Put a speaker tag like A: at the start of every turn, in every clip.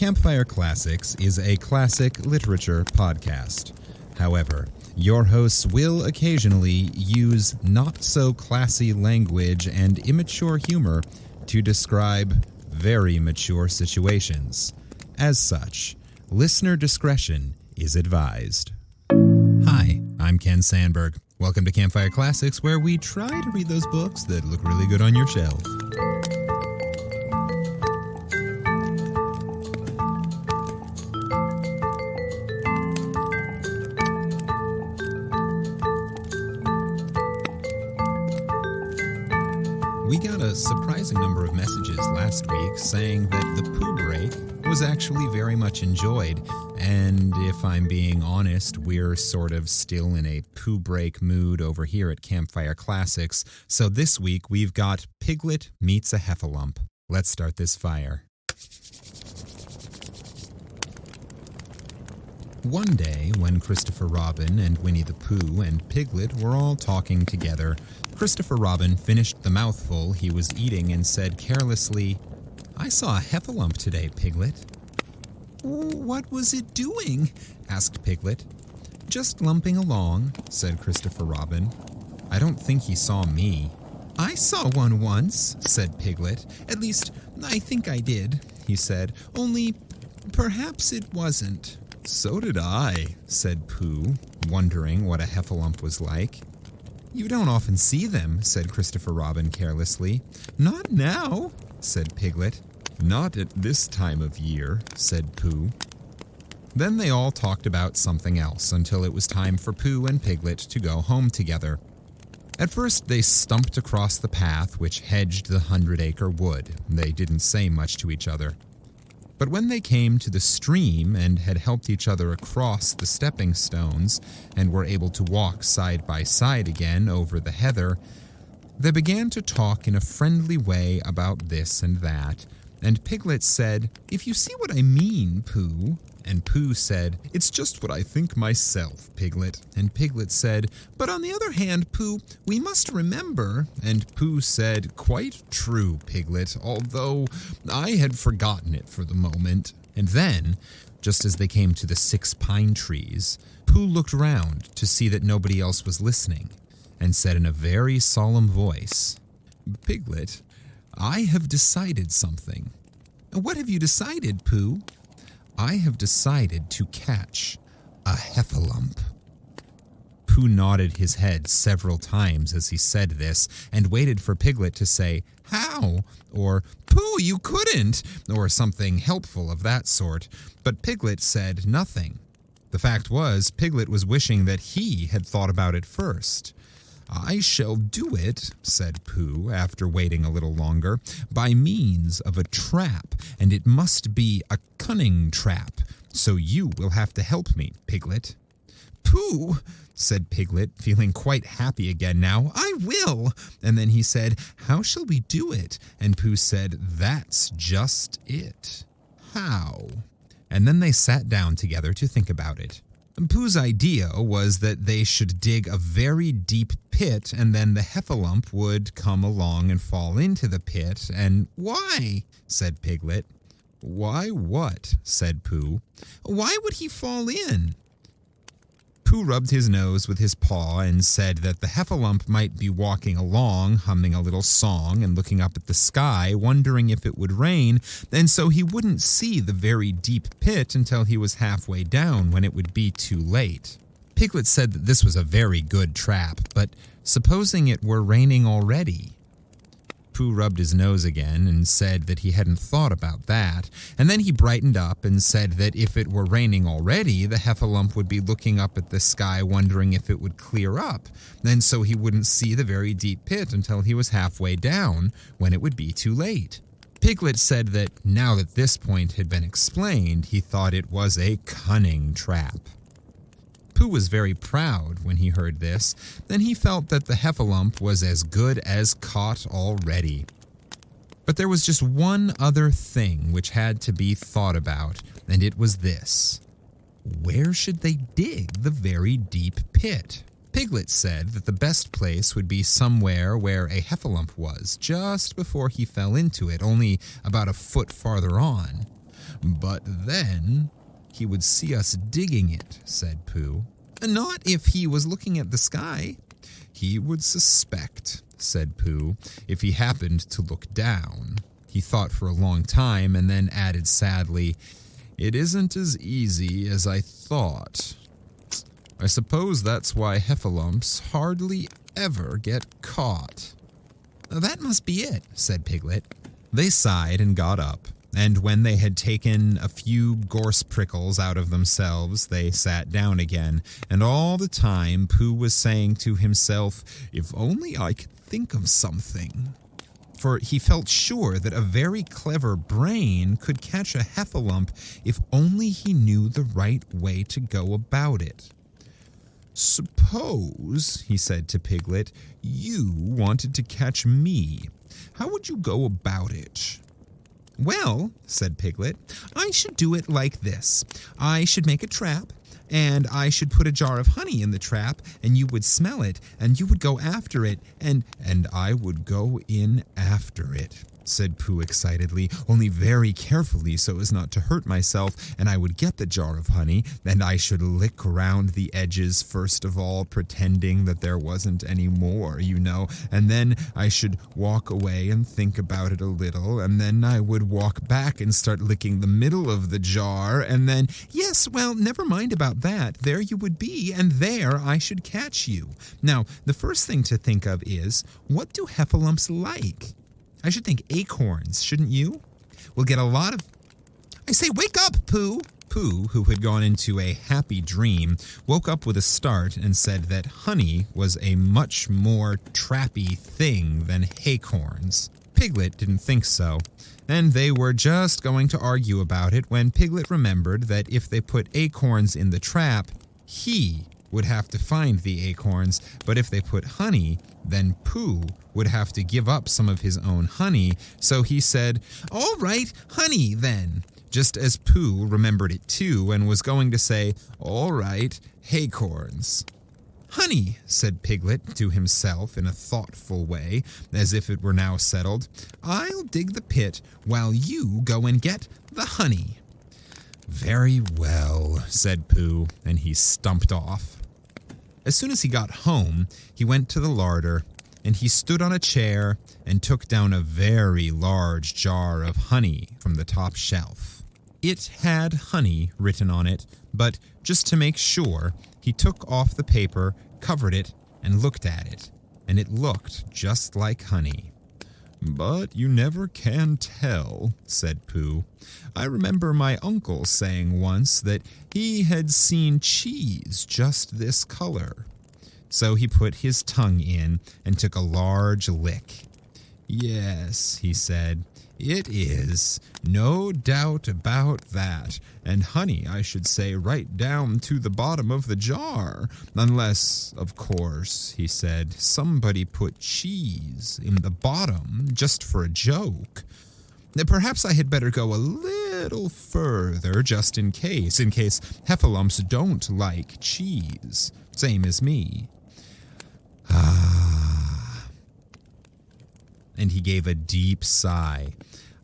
A: Campfire Classics is a classic literature podcast. However, your hosts will occasionally use not-so-classy language and immature humor to describe very mature situations. As such, listener discretion is advised. Hi, I'm Ken Sandberg. Welcome to Campfire Classics, where we try to read those books that look really good on your shelf. We got a surprising number of messages last week saying that the Pooh Break was actually very much enjoyed, and if I'm being honest, we're sort of still in a Pooh Break mood over here at Campfire Classics, so this week we've got Piglet Meets a Heffalump. Let's start this fire. One day, when Christopher Robin and Winnie-the-Pooh and Piglet were all talking together, Christopher Robin finished the mouthful he was eating and said carelessly, "I saw a heffalump today, Piglet." "What was it doing?" asked Piglet. "Just lumping along," said Christopher Robin. "I don't think he saw me." "I saw one once," said Piglet. "At least, I think I did," he said. "Only, perhaps it wasn't." "So did I," said Pooh, wondering what a heffalump was like. "You don't often see them," said Christopher Robin carelessly. "Not now," said Piglet. "Not at this time of year," said Pooh. Then they all talked about something else until it was time for Pooh and Piglet to go home together. At first they stumped across the path which hedged the 100-acre wood. They didn't say much to each other. But when they came to the stream and had helped each other across the stepping stones and were able to walk side by side again over the heather, they began to talk in a friendly way about this and that, and Piglet said, "If you see what I mean, Pooh." And Pooh said, "It's just what I think myself, Piglet." And Piglet said, "But on the other hand, Pooh, we must remember." And Pooh said, "Quite true, Piglet, although I had forgotten it for the moment." And then, just as they came to the 6 pine trees, Pooh looked round to see that nobody else was listening, and said in a very solemn voice, "Piglet, I have decided something." "What have you decided, Pooh?" "I have decided to catch a heffalump." Pooh nodded his head several times as he said this, and waited for Piglet to say, "How?" or "Pooh, you couldn't," or something helpful of that sort, but Piglet said nothing. The fact was, Piglet was wishing that he had thought about it first. "I shall do it," said Pooh, after waiting a little longer, "by means of a trap, and it must be a cunning trap, so you will have to help me, Piglet." "Pooh," said Piglet, feeling quite happy again now, "I will." And then he said, "How shall we do it?" And Pooh said, "That's just it." "How?" And then they sat down together to think about it. Pooh's idea was that they should dig a very deep pit, and then the heffalump would come along and fall into the pit, and "Why?" said Piglet. "Why what?" said Pooh. "Why would he fall in?" Pooh rubbed his nose with his paw and said that the heffalump might be walking along, humming a little song and looking up at the sky, wondering if it would rain, and so he wouldn't see the very deep pit until he was halfway down, when it would be too late. Piglet said that this was a very good trap, but supposing it were raining already? Pooh rubbed his nose again and said that he hadn't thought about that, and then he brightened up and said that if it were raining already, the heffalump would be looking up at the sky wondering if it would clear up, and so he wouldn't see the very deep pit until he was halfway down, when it would be too late. Piglet said that now that this point had been explained, he thought it was a cunning trap. Pooh was very proud when he heard this. Then he felt that the heffalump was as good as caught already. But there was just one other thing which had to be thought about, and it was this. Where should they dig the very deep pit? Piglet said that the best place would be somewhere where a heffalump was, just before he fell into it, only about a foot farther on. But then he would see us digging it, said Pooh. Not if he was looking at the sky. He would suspect, said Pooh, if he happened to look down. He thought for a long time and then added sadly, "It isn't as easy as I thought. I suppose that's why heffalumps hardly ever get caught." "That must be it," said Piglet. They sighed and got up, and when they had taken a few gorse prickles out of themselves, they sat down again, and all the time Pooh was saying to himself, "If only I could think of something." For he felt sure that a very clever brain could catch a heffalump if only he knew the right way to go about it. "Suppose," he said to Piglet, "you wanted to catch me. How would you go about it?" "Well," said Piglet, "I should do it like this. I should make a trap, and I should put a jar of honey in the trap, and you would smell it, and you would go after it, and I would go in after it," said Pooh excitedly, "only very carefully so as not to hurt myself, and I would get the jar of honey, and I should lick round the edges first of all, pretending that there wasn't any more, you know, and then I should walk away and think about it a little, and then I would walk back and start licking the middle of the jar, and then, yes, well, never mind about that, there you would be, and there I should catch you. Now, the first thing to think of is, what do heffalumps like? I should think acorns, shouldn't you? We'll get a lot of... I say, wake up, Pooh!" Pooh, who had gone into a happy dream, woke up with a start and said that honey was a much more trappy thing than acorns. Piglet didn't think so, and they were just going to argue about it when Piglet remembered that if they put acorns in the trap, he would have to find the acorns, but if they put honey, then Pooh would have to give up some of his own honey, so he said, "All right, honey, then," just as Pooh remembered it too and was going to say, "All right, acorns." "Honey," said Piglet to himself in a thoughtful way, as if it were now settled, "I'll dig the pit while you go and get the honey." "Very well," said Pooh, and he stumped off. As soon as he got home, he went to the larder, and he stood on a chair and took down a very large jar of honey from the top shelf. It had honey written on it, but just to make sure, he took off the paper, covered it, and looked at it, and it looked just like honey. "But you never can tell," said Pooh. "I remember my uncle saying once that he had seen cheese just this color." So he put his tongue in and took a large lick. "Yes," he said, "it is. No doubt about that. And honey, I should say, right down to the bottom of the jar. Unless, of course," he said, "somebody put cheese in the bottom just for a joke. Perhaps I had better go a little further just in case heffalumps don't like cheese. Same as me." "Ah." And he gave a deep sigh.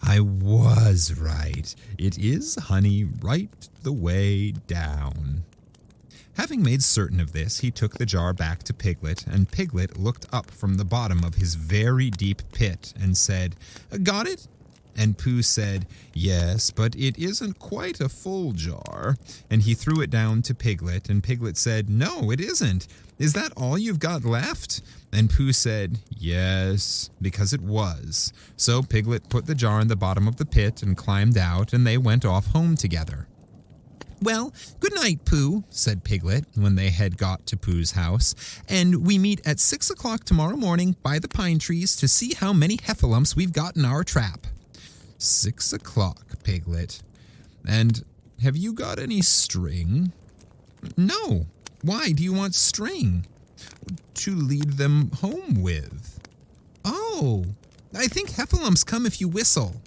A: "I was right. It is honey right the way down." Having made certain of this, he took the jar back to Piglet, and Piglet looked up from the bottom of his very deep pit and said, "Got it?" And Pooh said, "Yes, but it isn't quite a full jar." And he threw it down to Piglet, and Piglet said, "No, it isn't. Is that all you've got left?" And Pooh said, "Yes," because it was. So Piglet put the jar in the bottom of the pit and climbed out, and they went off home together. "Well, good night, Pooh," said Piglet when they had got to Pooh's house, "and we meet at 6 o'clock tomorrow morning by the pine trees to see how many heffalumps we've got in our trap." 6 o'clock, Piglet. "And have you got any string?" "No. Why do you want string?" "To lead them home with." "Oh, I think heffalumps come if you whistle."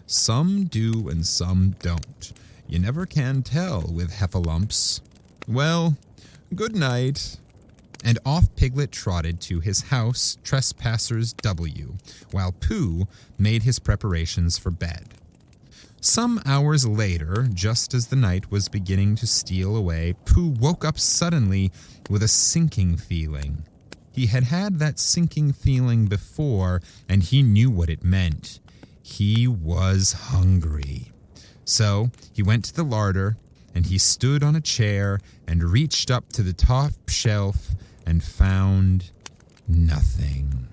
A: "Some do and some don't. You never can tell with heffalumps. Well, good night." And off Piglet trotted to his house, Trespassers W, while Pooh made his preparations for bed. Some hours later, just as the night was beginning to steal away, Pooh woke up suddenly with a sinking feeling. He had had that sinking feeling before, and he knew what it meant. He was hungry. So he went to the larder, and he stood on a chair and reached up to the top shelf and found nothing.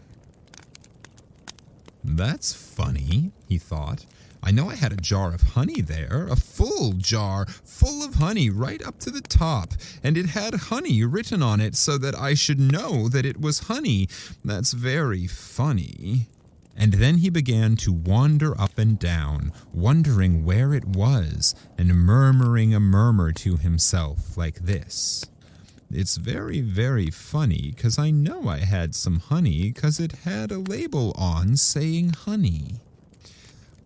A: "That's funny," he thought. "I know I had a jar of honey there, a full jar full of honey right up to the top, and it had honey written on it so that I should know that it was honey. That's very funny." And then he began to wander up and down, wondering where it was, and murmuring a murmur to himself like this: "It's very, very funny, 'cause I know I had some honey, 'cause it had a label on saying honey.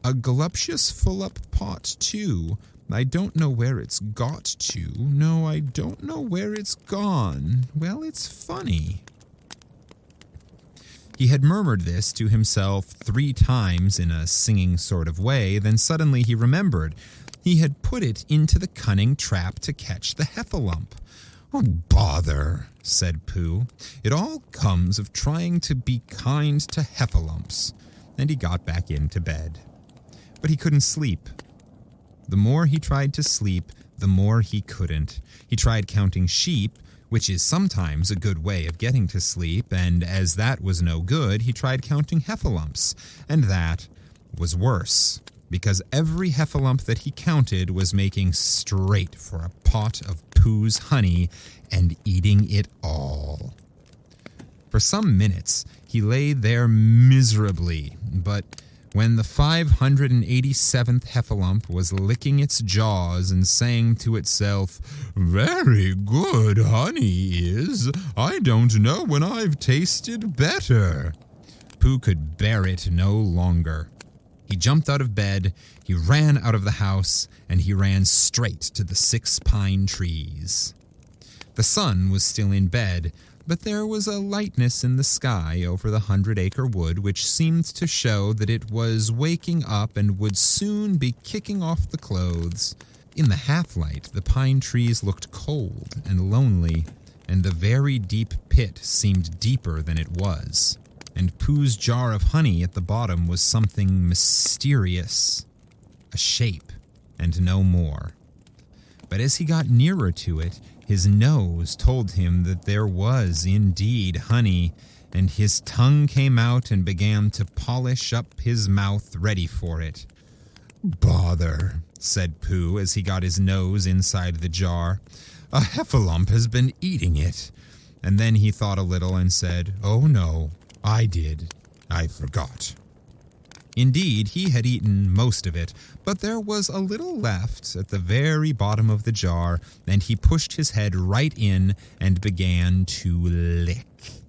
A: A gluptious full-up pot, too. I don't know where it's got to. No, I don't know where it's gone. Well, it's funny." He had murmured this to himself 3 times in a singing sort of way, then suddenly he remembered. He had put it into the cunning trap to catch the heffalump. "Oh, bother," said Pooh. "It all comes of trying to be kind to heffalumps." And he got back into bed. But he couldn't sleep. The more he tried to sleep, the more he couldn't. He tried counting sheep, which is sometimes a good way of getting to sleep, and as that was no good, he tried counting heffalumps, and that was worse, because every heffalump that he counted was making straight for a pot of Pooh's honey and eating it all. For some minutes, he lay there miserably, but when the 587th heffalump was licking its jaws and saying to itself, "Very good honey is. I don't know when I've tasted better," Pooh could bear it no longer. He jumped out of bed, he ran out of the house, and he ran straight to the 6 pine trees. The sun was still in bed, but there was a lightness in the sky over the 100-acre wood which seemed to show that it was waking up and would soon be kicking off the clothes. In the half-light, the pine trees looked cold and lonely, and the very deep pit seemed deeper than it was, and Pooh's jar of honey at the bottom was something mysterious, a shape, and no more. But as he got nearer to it, his nose told him that there was indeed honey, and his tongue came out and began to polish up his mouth ready for it. "Bother," said Pooh as he got his nose inside the jar. "A heffalump has been eating it." And then he thought a little and said, "Oh no, I did. I forgot." Indeed, he had eaten most of it, but there was a little left at the very bottom of the jar, and he pushed his head right in and began to lick.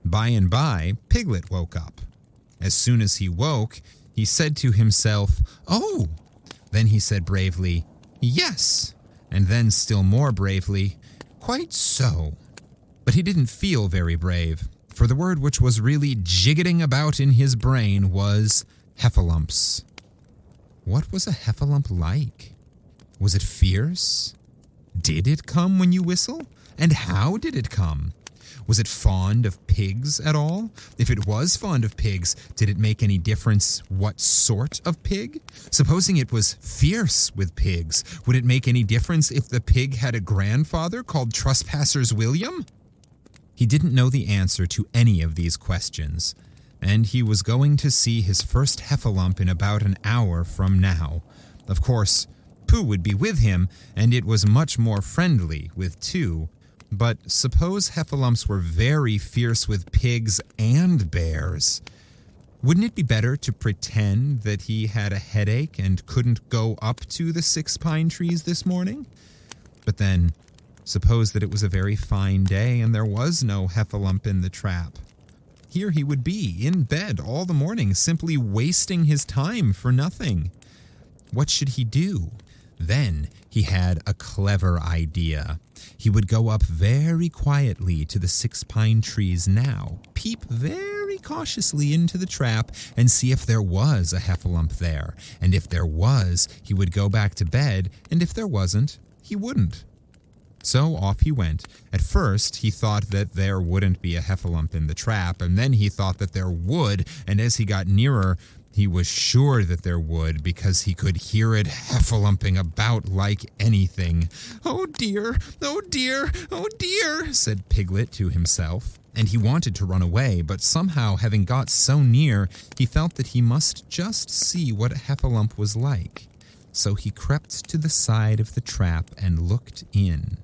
A: By and by, Piglet woke up. As soon as he woke, he said to himself, "Oh!" Then he said bravely, "Yes," and then still more bravely, "Quite so." But he didn't feel very brave, for the word which was really jiggetting about in his brain was heffalumps. What was a heffalump like? Was it fierce? Did it come when you whistle? And how did it come? Was it fond of pigs at all? If it was fond of pigs, did it make any difference what sort of pig? Supposing it was fierce with pigs, would it make any difference if the pig had a grandfather called Trespassers William? He didn't know the answer to any of these questions, and he was going to see his first heffalump in about an hour from now. Of course, Pooh would be with him, and it was much more friendly with 2. But suppose heffalumps were very fierce with pigs and bears. Wouldn't it be better to pretend that he had a headache and couldn't go up to the 6 pine trees this morning? But then, suppose that it was a very fine day and there was no heffalump in the trap. Here he would be, in bed all the morning, simply wasting his time for nothing. What should he do? Then he had a clever idea. He would go up very quietly to the 6 pine trees now, peep very cautiously into the trap, and see if there was a heffalump there. And if there was, he would go back to bed, and if there wasn't, he wouldn't. So off he went. At first, he thought that there wouldn't be a heffalump in the trap, and then he thought that there would, and as he got nearer, he was sure that there would because he could hear it heffalumping about like anything. "Oh dear, oh dear, oh dear," said Piglet to himself. And he wanted to run away, but somehow, having got so near, he felt that he must just see what a heffalump was like. So he crept to the side of the trap and looked in.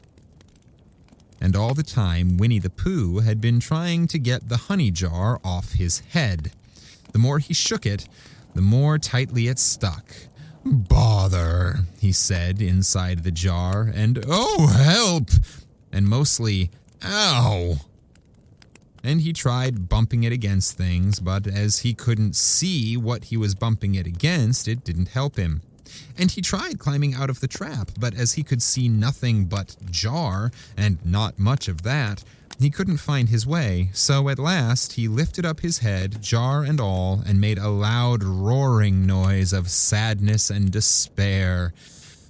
A: And all the time, Winnie-the-Pooh had been trying to get the honey jar off his head. The more he shook it, the more tightly it stuck. "Bother," he said inside the jar, and "Oh, help!" and mostly, "Ow!" And he tried bumping it against things, but as he couldn't see what he was bumping it against, it didn't help him. And he tried climbing out of the trap, but as he could see nothing but jar, and not much of that, he couldn't find his way, so at last he lifted up his head, jar and all, and made a loud roaring noise of sadness and despair.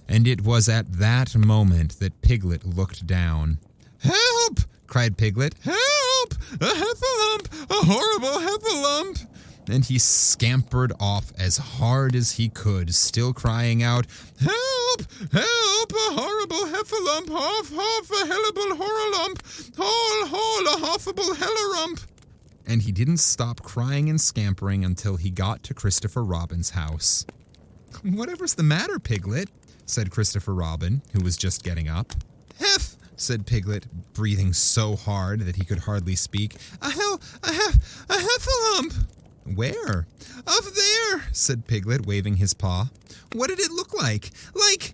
A: And it was at that moment that Piglet looked down. "Help!" cried Piglet. "Help! A heffalump! A horrible heffalump!" And he scampered off as hard as he could, still crying out, "Help! Help! A horrible heffalump! Hoff, hoff, a hellable horrolump! Hole, hole, a hoffable hellerump!" And he didn't stop crying and scampering until he got to Christopher Robin's house. "Whatever's the matter, Piglet?" said Christopher Robin, who was just getting up. "Heff!" said Piglet, breathing so hard that he could hardly speak. A heffalump!" "Where?" "Up there," said Piglet, waving his paw. "What did it look like?" Like,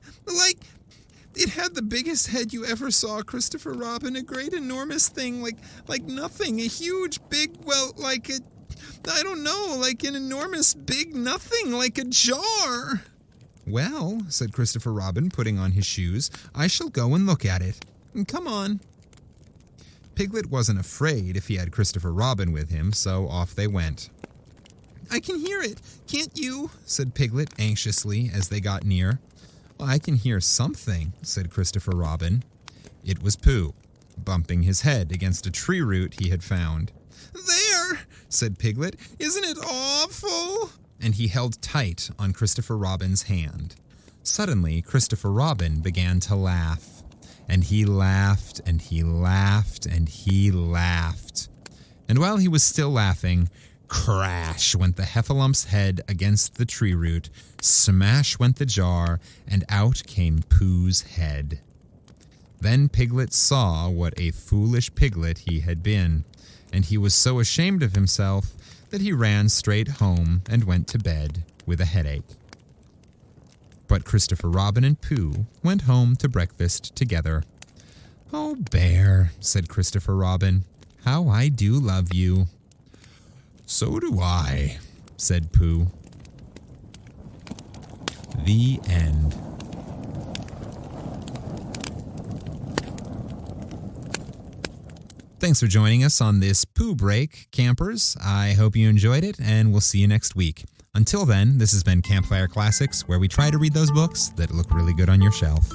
A: it had the biggest head you ever saw, Christopher Robin, a great enormous thing, like nothing, a huge, big, well, like a, I don't know, like an enormous, big nothing, like a jar." "Well," said Christopher Robin, putting on his shoes, "I shall go and look at it. Come on." Piglet wasn't afraid if he had Christopher Robin with him, so off they went. "I can hear it, can't you?" said Piglet anxiously as they got near. "Well, I can hear something," said Christopher Robin. It was Pooh, bumping his head against a tree root he had found. "There," said Piglet. "Isn't it awful?" And he held tight on Christopher Robin's hand. Suddenly, Christopher Robin began to laugh. And he laughed, and he laughed, and he laughed. And while he was still laughing, crash went the heffalump's head against the tree root, smash went the jar, and out came Pooh's head. Then Piglet saw what a foolish piglet he had been, and he was so ashamed of himself that he ran straight home and went to bed with a headache. But Christopher Robin and Pooh went home to breakfast together. "Oh, Bear," said Christopher Robin, "how I do love you." "So do I," said Pooh. The end. Thanks for joining us on this Pooh Break, campers. I hope you enjoyed it, and we'll see you next week. Until then, this has been Campfire Classics, where we try to read those books that look really good on your shelf.